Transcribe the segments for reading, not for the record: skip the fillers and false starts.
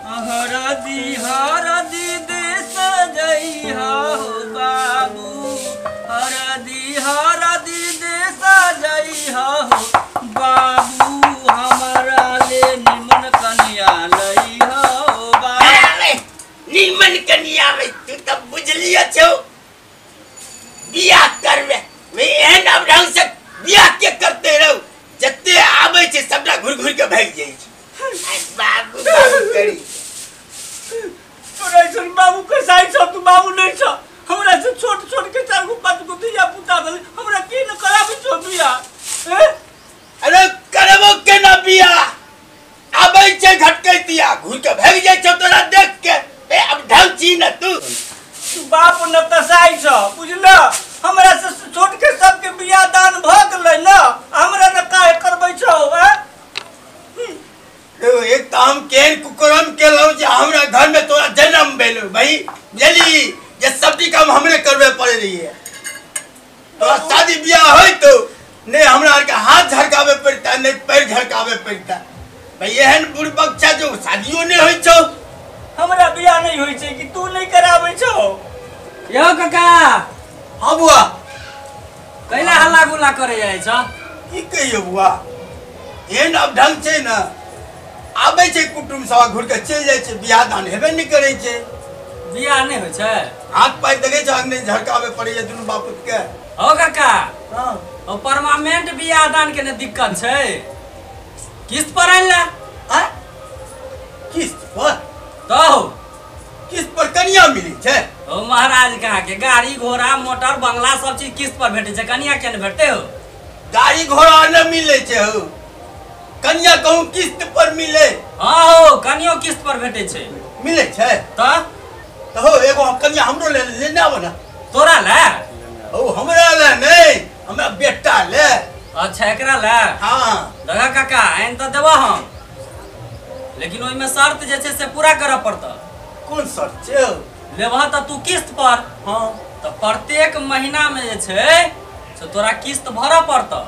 हरदी देश जइहा हो बाबू, हरदी देश जइहा हो बाबू, हमारा ले निमन कन्या लइहा हो बाबू। निमन कन्या में तू तब बुझलियो छो बियाह करबे वे एहन अब ढंग से बियाह के करते रहो जते आबै छे सबटा घुर घुर के भाग जाई छे। बाबू बाबू करी तोरा सुन बाबू के साइड सब तू बाबू नहीं छ, हमरा से छोट छोट के 4 गो 5 गो दिया पुता भेल, हमरा की न कराबे छो बियाह। अरे करबो के ना बियाह आबै छे घटकै दिया घुर के भाग जाई छो तोरा देख के ए अब ढंग छी न तू बाप न तसाई छ बुझला, हमरा से छोट के सब के बियाह दान भ गेलै न, हमरा न काहे करबै छौ। एक तो हम केन कुकरम के लो जे हमरा घर में तोरा जन्म भेलो भाई जली ये सब काम हमरे करबे पड़े रही है। तो शादी बियाह होई तो ने हमरा के हाथ झरकावे पड़ता ने पैर झरकावे पड़ता भाई एहन बुढ़ बच्चा जो शादियों ने होई छौ हमरा बियाह नहीं होई छै कि तू नहीं कराबै छौ। यो काका हां बुआ कैला हल्ला गुल्ला करे जाय छ की कहियो बुआ एहन अब ढंग छै न आबै छै कुटुम सब घुर के चल जाय छै बियाह दान हेबे नहीं करे छै बियाह नहीं होय छै हाथ पैर देखे छ अग्नि झरकावे पड़े छै दुनु बापुत के। हो काका हां ओ परमानेंट बियाह दान के ने दिक्कत छै किस्त पर आइला आ किस्त पर तो किस्त पर कन्या मिली छै। ओ महाराज कहा के गाड़ी घोड़ा मोटर बंगला सब चीज किस्त पर भेटे छै, कन्या के ने भेटते हो। गाड़ी घोड़ा न मिले छै हो कन्या कहूं किस्त पर मिले। हां हो कन्यो किस्त पर भेटे छै मिले छै तो हो एगो कन्या हमरो ले लेना आबो ना तोरा ले ओ हमरा ले नहीं हमरा बेटा ले। अच्छा एकरा ले हां दगा काका आइन तो देबो हम, लेकिन ओइ में शर्त जे छै से पूरा करऽ पड़ता। कौन शर्त छै लेबह त तू किस्त पर। हां तो प्रत्येक महीना में जे छै से तोरा किस्त भरऽ पड़ता।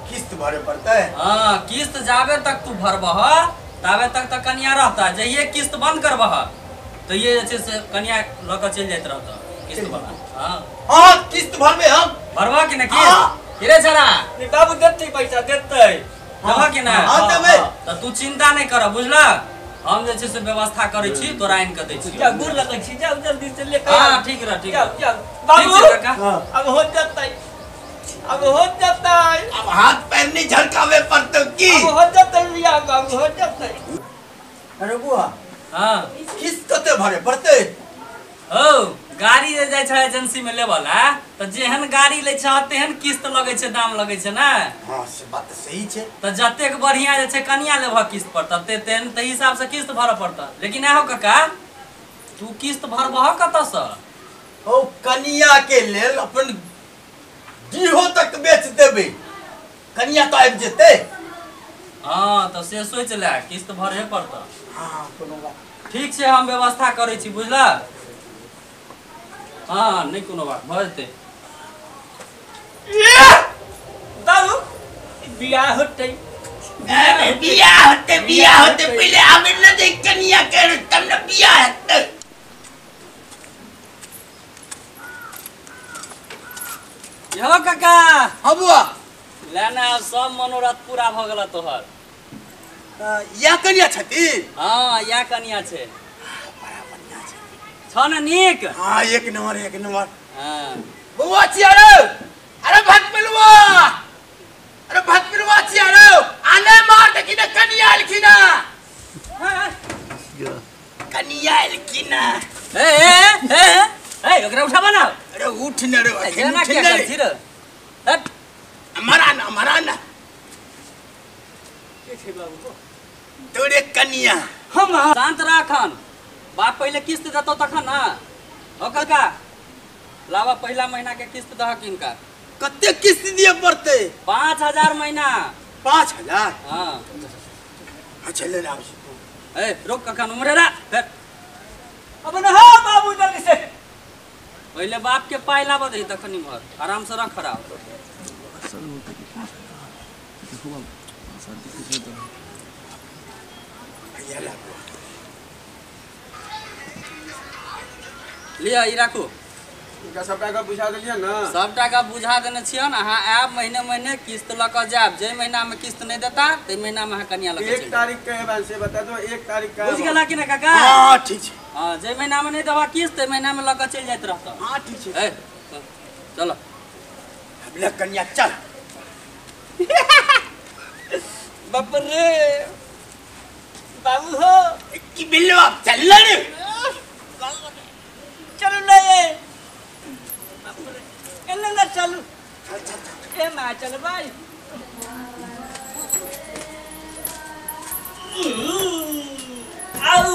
किस्त भरे पड़तै। हां किस्त जाबे तक तू भरबह ताबे तक त कन्या रहता, जहिए किस्त बंद करबह तो ये जे छै से कन्या ल के चल जाइत रहता किस्त वाला। हां हां किस्त भरबे हम भरबह कि न किस्त किरे छरा नि बाबू देतै पैसा देतै देबह कि न। हां देबै त तू चिंता नहीं कर बुझला, हम जे छै से व्यवस्था करै छी तोरा आइन के दै छी। जा गुड़ लगै छी जाओ जल्दी से लेके हां ठीक रह ठीक जाओ रह जाओ बाबू ठीक छै काका अब हो जतै अब हो जतै अब हाथ पैर नहीं झरकावे पड़तो की अब हो जतै बियाह बाबू हो जतै। अरे बुआ हां किस्त कते भरे पड़तै। ओ गाड़ी जे जाय छै एजेंसी में लेवल है तो जेहन गाड़ी ले छ तेहन किस्त लगे छै दाम लगे छै ना। हां से बात सही छै तो जतेक बढ़िया जे छै कन्या लेबह किस्त पर तते तेहन त हिसाब से किस्त भरऽ पड़ता। लेकिन आहो काका तू किस्त भरबह कत से ओ कन्या के लेल अपन जीहो तक बेच देबे कन्या तो आबि जेतै। हां तो से सोच ले किस्त भरे पड़ता। हां कोनो बात ठीक छै हम व्यवस्था करै छी बुझला। हां नहीं कोनो बात भ जेतै। बाबू बियाह होतै बियाह होते पहले आबे न दे कन्या के तब न बियाह हेतै। यो काका हां बुआ लेना सब मनोरथ पूरा भ गेल तोहर। या कन्या छथि। हां या कन्या छै छ न नीक। हां एक नंबर हां बुआ छिया रे अरे भक्त पिलवा छिया रे आने मार देखि न कन्या अलखिना कन्या अलखिना ए ओकरा उठाबा ना। अरे उठ न रे जेना क्या करथि रे हट मरा ना के छै बाबू तोरे कन्या हम शांत राखन बाप पहले किस्त देतो तखन ना। ओ काका लावा पहला महीना के किस्त दह किनका कते किस्त दिए पड़ते 5000 महीना 5000। हां अच्छा ले ना ए रोक काका उमरे रा अब न हां बाबू जल्दी से पहले बाप के पाई लाबा दे तखनी भर आराम से रख खराब लिया ई राखू इनका सब टाका बुझा देलिए ना। सब टाका बुझा देने छियन। अहाँ आयब महीने महीने किस्त लऽ कऽ जायब। जे महीना में किस्त नहीं देता ते महीना में अहाँ कनिया लऽ कऽ 1 तारीख के बाद से बता दो 1 तारीख का। बुझ गेला कि ना काका? हाँ ठीक है। हाँ जे महीना में नहीं देबा किस्त ते महीना में लऽ कऽ चल जाइत रहता। हाँ ठीक है। चलो हमला कन्या चल। बाप रे बाबू हो की बिल्लो आप चल रे। चलो ले एने ना चलो ए मां चल भाई। आऊ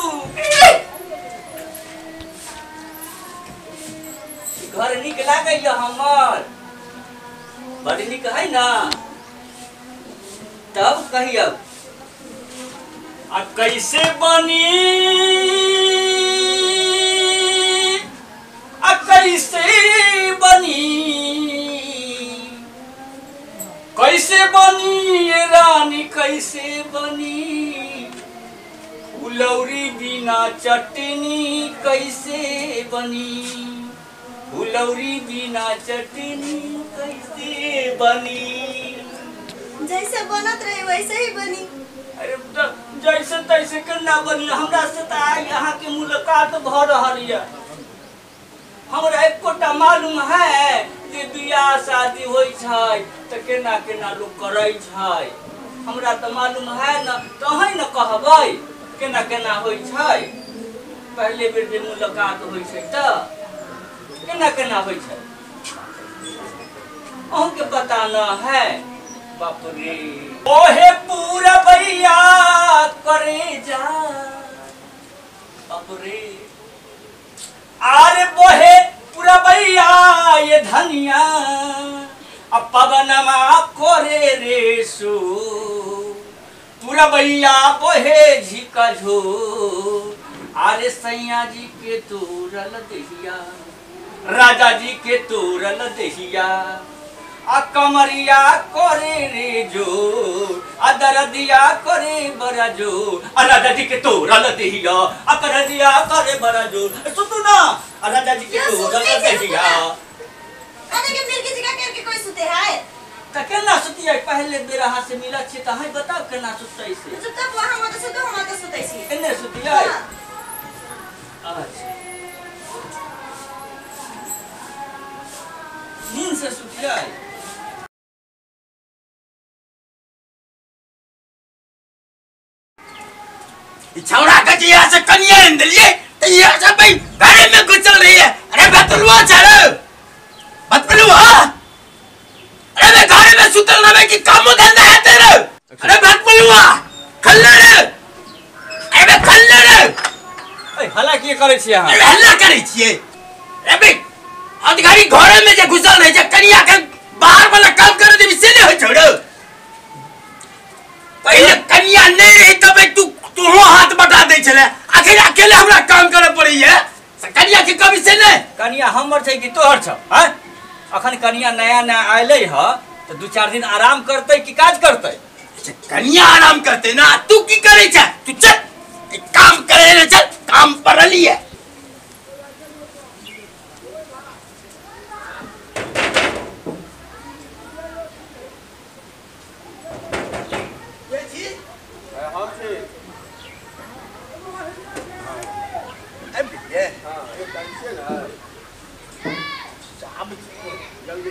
घर निक लागैय हमर बड़ निक है ना। तब कहियो आ कैसे बनी आ कैसे बनी कैसे बनी ये रानी कैसे बनी फुलौरी बिना चटनी कैसे बनी फुलौरी बिना चटनी कैसे बनी। जैसे बनत रहे वैसे ही बनी। अरे जैसे तैसे केना बनी हमरा से तो आई यहाँ के मुलाकात भ रही है। हमरा एकोटा मालूम है कि बियाह शादी होई छै तो केना केना लोग करे छै। हमरा तो मालूम है न तो है न कहबै केना केना होई छै। पहले बेर जे मुलाकात होई छै तो केना केना होई छै अहूँ के पता न है। बाप रे ओहे पूरा भैया करे जा बाप रे आरे बोहे पूरा भैया ये धनिया अब पवनमा करे रे सो पूरा भैया बोहे झिका झो आरे सैया जी के तोरल दहिया राजा जी के तोरल दहिया आ कमरिया करे रे जो आ दरदिया करे बड़ा जो आ राजा जी के तोरल दहिया आ करदिया करे बड़ा जो सुतू ना आ राजा जी के तोरल दहिया। अरे के मिर्गी जी का करके कोई सुते है त केना सुतियै पहले बेरा हाथ से मिला छी त है बताओ केना सुतै से। जब तक वहां मत से तो हम तो सुतै छी केने सुतियै। अच्छा नींद से सुतियै। छौड़ा के यहाँ से कन्या लिए तो यहाँ से भाई घर में घुसल रही है। अरे बतलुआ चलो बतलुआ अरे मैं घर में सुतल ना कि काम धंधा है तेरे। अरे बतलुआ खल्ला रे अरे मैं खल्ला रे ए हल्ला किए करै छी अहाँ। अरे हल्ला करै छियै। अरे भाई अधिकारी घर में जे घुसल रही है कन्या के बाहर वाला काम करे दे से नहीं हो छोड़ो। पहले कन्या नहीं रही तब तू तू हाथ बटा दे चले आखिर अकेले हमरा काम करे पड़ी है। कन्या के कभी से नहीं कनिया हमर छै कि तोहर छ हैं। अखन कनिया नया नया आइले ह तो 2-4 दिन आराम करते कि काज करते। कन्या आराम करते ना तू की करे छ तू चल एक काम करे ना चल काम पर ली है। हम से हां एक तारीख से ना शाम जल्दी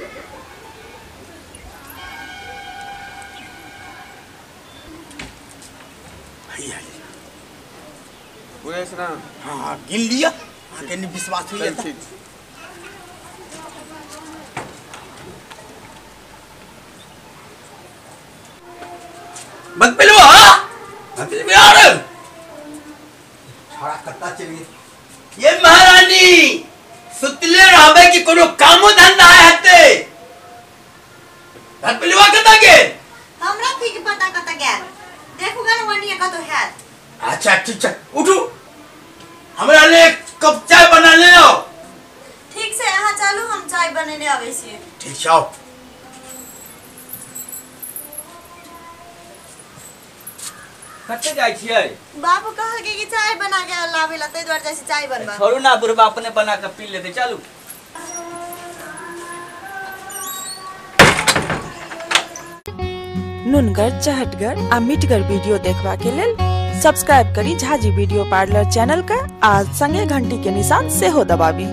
बुझे ना। हाँ गिन लिया आके नहीं विश्वास हुई है। बदपिलो हाँ बदपिलो यार छड़ा करता चलिए। ये महारानी सुतले रहबे कि कोनो कामो धंधा है हते बदपिलो कता के हमरा ठीक पता कत गेल देखू गन वनिया कत है। अच्छा ठीक है उठो हमरा लिए एक कप चाय बना ले आओ। ठीक से यहाँ चलू हम चाय बनेने आवे छी। ठीक है आओ। कते जाय छियै? बाबू कहल के कि चाय बना के लावेला तै द्वार जैसे चाय बनबा। छोड़ू ना बुढ़बा अपने बना के पी लेते चलू। नुनगर, चहटगर आ मीठगर वीडियो देखबा के लेल सब्सक्राइब करी झाजी वीडियो पार्लर चैनल का आ संगे घंटी के निशान से हो दबाबी।